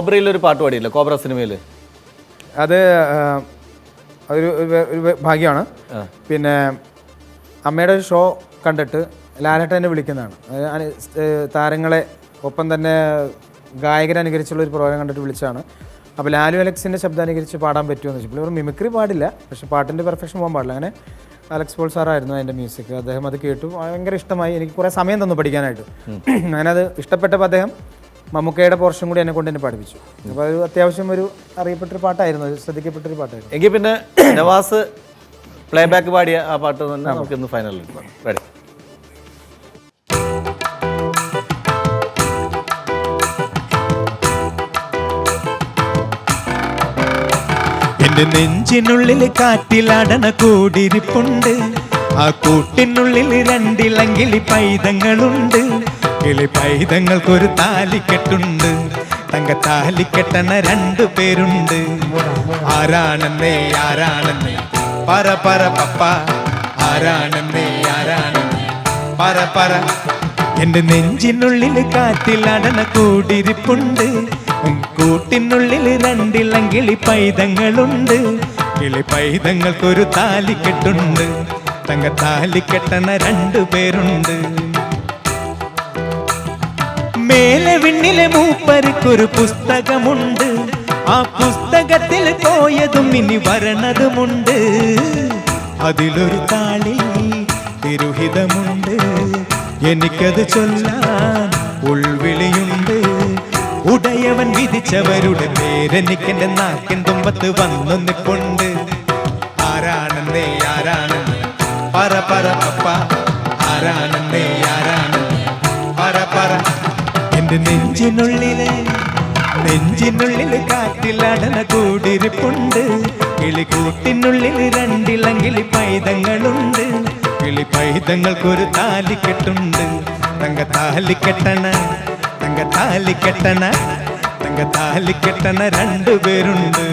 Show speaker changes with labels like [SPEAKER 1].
[SPEAKER 1] കോബ്രയിൽ ഒരു പാട്ട് പാടിയില്ല, കോബ്ര സിനിമയിൽ.
[SPEAKER 2] അത് ഒരു ഭാഗ്യമാണ്. പിന്നെ അമ്മയുടെ ഒരു ഷോ കണ്ടിട്ട് ലാലേട്ടൻ എന്നെ വിളിക്കുന്നതാണ്. താരങ്ങളെ ഒപ്പം തന്നെ ഗായകരെ അനുകരിച്ചുള്ള ഒരു പ്രോഗ്രാം കണ്ടിട്ട് വിളിച്ചതാണ്. അപ്പോൾ ലാലു അലക്സിൻ്റെ ശബ്ദം അനുകരിച്ച് പാടാൻ പറ്റുമോ എന്ന് വെച്ചാൽ മിമിക്രി പാടില്ല, പക്ഷേ പാട്ടിൻ്റെ പെർഫെക്ഷൻ പോകാൻ പാടില്ല. അങ്ങനെ അലക്സ് പോൾ സാറായിരുന്നു അതിൻ്റെ മ്യൂസിക്. അദ്ദേഹം അത് കേട്ടു, ഭയങ്കര ഇഷ്ടമായി. എനിക്ക് കുറേ സമയം തന്നു പഠിക്കാനായിട്ട്. ഞാനത് ഇഷ്ടപ്പെട്ടപ്പോൾ അദ്ദേഹം മമ്മൂക്കയുടെ പോർഷൻ കൂടി എന്നെ കൊണ്ട് തന്നെ പഠിപ്പിച്ചു. അപ്പോൾ ഒരു അത്യാവശ്യം ഒരു അറിയപ്പെട്ടൊരു പാട്ടായിരുന്നു, ഒരു ശ്രദ്ധിക്കപ്പെട്ടൊരു പാട്ടായിരുന്നു.
[SPEAKER 1] എങ്കിൽ പിന്നെ നവാസ് പ്ലേ ബാക്ക് പാടിയ ആ പാട്ട് തന്നെ നമുക്ക് ഇന്ന് ഫൈനലിൽ റെഡി.
[SPEAKER 3] എന്റെ നെഞ്ചിനുള്ളിൽ കാറ്റിലാടണ കൂടിരിപ്പുണ്ട്, ആ കൂട്ടിനുള്ളിൽ രണ്ടിലങ്കിളി പൈതങ്ങളുണ്ട്. കിളി പൈതങ്ങൾക്കൊരു താലിക്കെട്ടുണ്ട്, തങ്ക താലിക്കെട്ടണ 2 പേരുണ്ട്. ആരാണെന്നേ ആരാണെന്നേ പറ പറ പപ്പ, ആരാണെന്നേ ആരാണെന്നേ പറ പറ. എന്റെ നെഞ്ചിനുള്ളിൽ കാറ്റിലാടണ കൂടിരിപ്പുണ്ട്, കൂട്ടിനുള്ളിൽ രണ്ടിലങ്കിളി പൈതങ്ങളുണ്ട്. കിളി പൈതങ്ങൾക്കൊരു താലിക്കെട്ടുണ്ട്, തങ്ക താലിക്കെട്ടണ 2 പേരുണ്ട്. മേലെ വിണ്ണിലെ മൂപ്പർക്കൊരു പുസ്തകമുണ്ട്, ആ പുസ്തകത്തിൽ പോയതും ഇനി വരണതുമുണ്ട്. അതിലൊരു താളിൽ തിരുഹിതമുണ്ട്, എനിക്കത് ചൊല്ലാൻ ഉൾവിളിയുണ്ട്. ഉടയവൻ വിധിച്ചവരുടെ പേരെനിക്കെന്റെ നാക്കിൻ തുമ്പത്ത് വന്നു നിപ്പുണ്ട്. ആരാണെന്നേ ആരാണെന്നേ പറ പറ പപ്പ, ആരാണെന്നേ ആരാണെന്നേ പറ പറ. എന്റെ നെഞ്ചിനുള്ളിൽ കാറ്റിലാടണ കൂടിരിപ്പുണ്ട്, കിളിക്കൂട്ടിനുള്ളിൽ രണ്ടിലങ്കിളി പൈതങ്ങളുണ്ട്. കിളി പൈതങ്ങൾക്കൊരു താലിക്കെട്ടുണ്ട്, തങ്ക താലിക്കെട്ടണ തങ്ക താലിക്കെട്ടണ 2 പേരുണ്ട്.